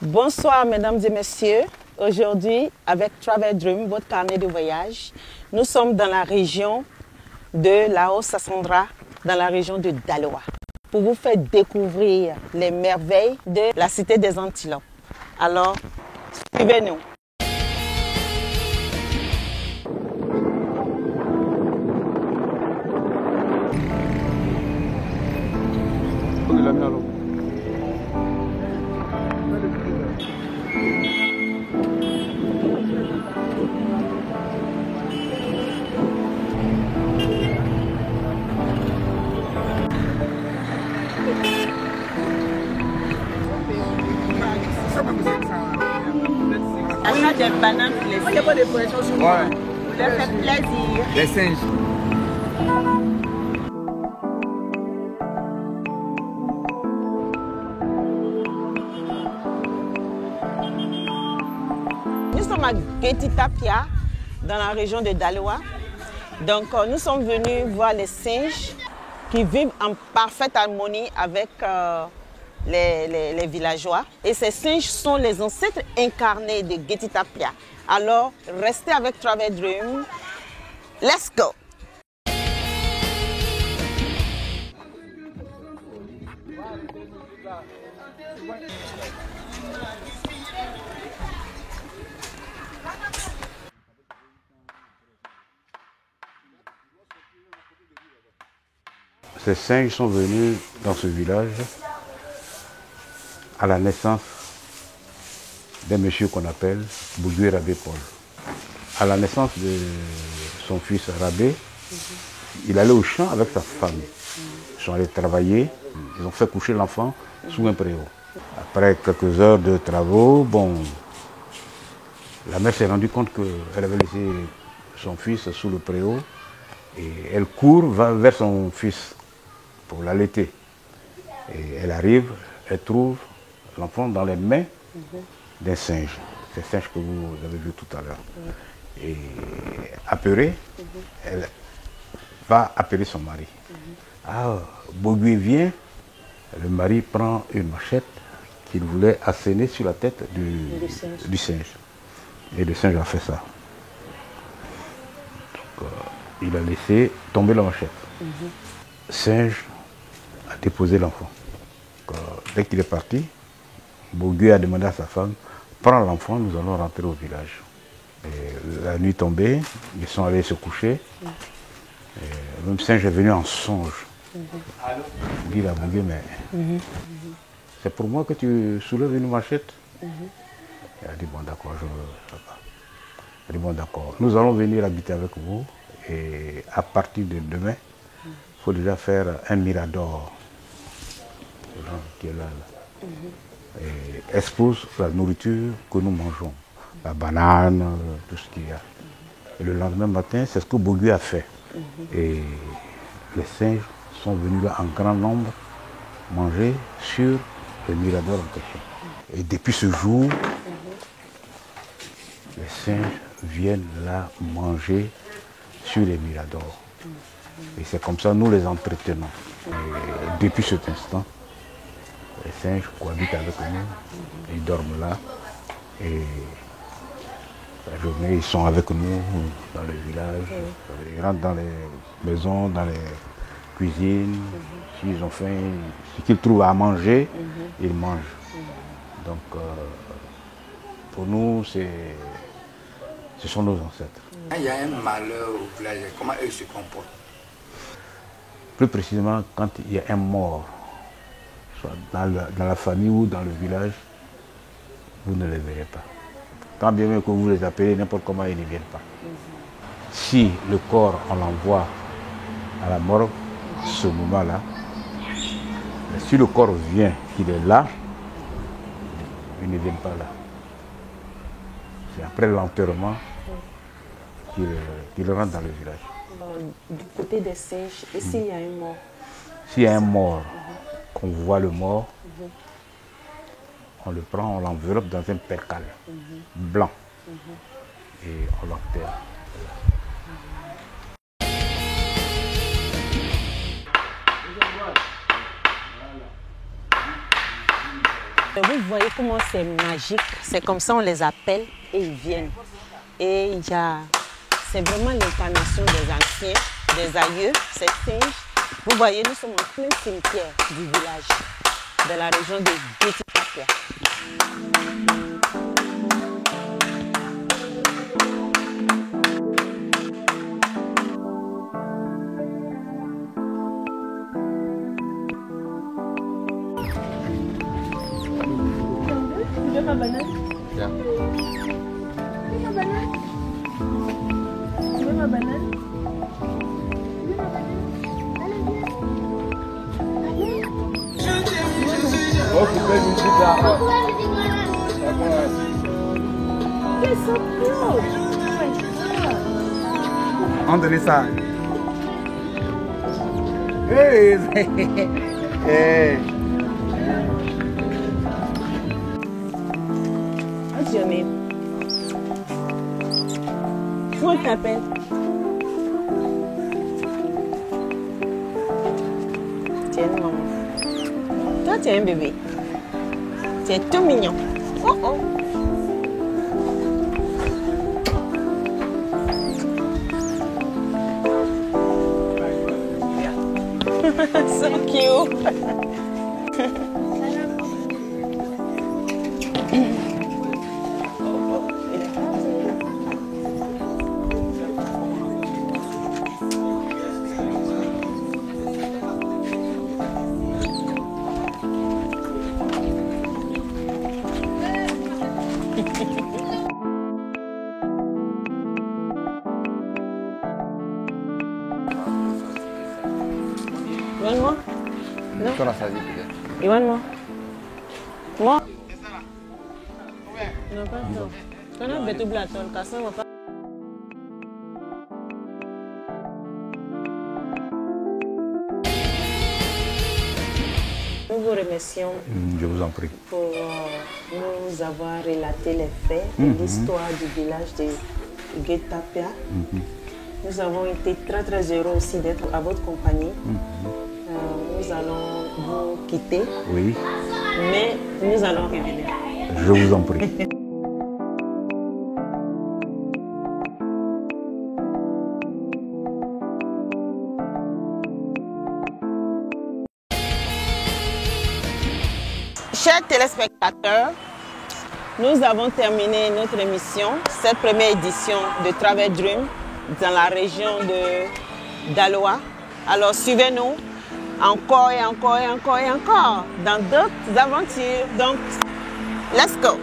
Bonsoir mesdames et messieurs. Aujourd'hui, avec Travel Dream, votre carnet de voyage, nous sommes dans la région de la Haute-Sassandra, dans la région de Daloa, pour vous faire découvrir les merveilles de la cité des Antilopes. Alors, suivez-nous. Achat des bananes pour les singes. Ouais. Vous leur faites plaisir. Les singes. Nous sommes à Guetitapia, dans la région de Daloa. Donc, nous sommes venus voir les singes qui vivent en parfaite harmonie avec les villageois. Et ces singes sont les ancêtres incarnés de Guetitapia. Alors, restez avec Travel Dream. Let's go! Ces singes sont venus dans ce village à la naissance d'un monsieur qu'on appelle Bougui Rabé Paul. À la naissance de son fils Rabé, il allait au champ avec sa femme. Ils sont allés travailler, ils ont fait coucher l'enfant sous un préau. Après quelques heures de travaux, la mère s'est rendue compte qu'elle avait laissé son fils sous le préau et elle court vers son fils pour l'allaiter. Et elle arrive, elle trouve l'enfant dans les mains d'un singe. C'est le singe que vous avez vu tout à l'heure. Et apeurée, elle va appeler son mari. Ah, Bougui vient, le mari prend une machette qu'il voulait asséner sur la tête du singe. Et le singe a fait ça. Donc, il a laissé tomber la machette. Le singe a déposé l'enfant. Dès qu'il est parti, Bougui a demandé à sa femme, prends l'enfant, nous allons rentrer au village. Et la nuit tombée, ils sont allés se coucher. Et le même singe est venu en songe. Il dit à Bougui, mais c'est pour moi que tu soulèves une machette. Il a dit, bon d'accord, je ne veux pas. Il a dit, bon d'accord, nous allons venir habiter avec vous. Et à partir de demain, il faut déjà faire un mirador. Qui est là. Et expose la nourriture que nous mangeons. La banane, tout ce qu'il y a. Et le lendemain matin, c'est ce que Bougui a fait. Et les singes sont venus là en grand nombre manger sur le mirador en question. Et depuis ce jour, les singes viennent là manger sur les miradors. Et c'est comme ça que nous les entretenons. Et depuis cet instant, les singes cohabitent avec nous, ils dorment là. Et la journée, ils sont avec nous dans le village. Ils rentrent dans les maisons, dans les cuisines. S'ils ont faim, ce qu'ils trouvent à manger, ils mangent. Donc, pour nous, ce sont nos ancêtres. Quand il y a un malheur au village, comment eux se comportent? Plus précisément, quand il y a un mort, soit dans la famille ou dans le village, vous ne les verrez pas. Quand bien même que vous les appelez, n'importe comment, ils ne viennent pas. Si le corps, on l'envoie à la morgue, ce moment-là, si le corps vient, qu'il est là, ils ne viennent pas là. C'est après l'enterrement qu'il rentre dans le village. Du côté des singes, et s'il y a un mort? S'il y a un mort, qu'on voit le mort, on le prend, on l'enveloppe dans un percal blanc et on l'enterre. vous voyez comment c'est magique. C'est comme ça on les appelle et ils viennent. Et c'est vraiment l'incarnation des anciens, des aïeux, ces singes. Vous voyez, nous sommes en plein cimetière du village, de la région de Géti-Tapia. Tu veux ma banane? Tiens. Tu veux ma banane? Tu veux ma banane? Oh, tu peux une petite là. You're so cute! On donne ça. Hey, hey. What's your name? Comment tu t'appelles? Tu es une maman. Toi, tu es un bébé. Tu es tout mignon. Oh oh. So cute. One more? No? Sono stati peut-être. You want more? More? Non, pas trop. Quand on a betu blaton, cassant va pas. Nous vous remercions Je vous en prie. pour nous avoir relaté les faits et l'histoire du village de Géti-Tapia. Nous avons été très très heureux aussi d'être à votre compagnie. Nous allons vous quitter, Oui, mais nous allons revenir. je vous en prie. Chers téléspectateurs, nous avons terminé notre émission, cette première édition de Travel Dream dans la région de Daloa. Alors suivez-nous encore et encore et encore et encore dans d'autres aventures. Donc, let's go!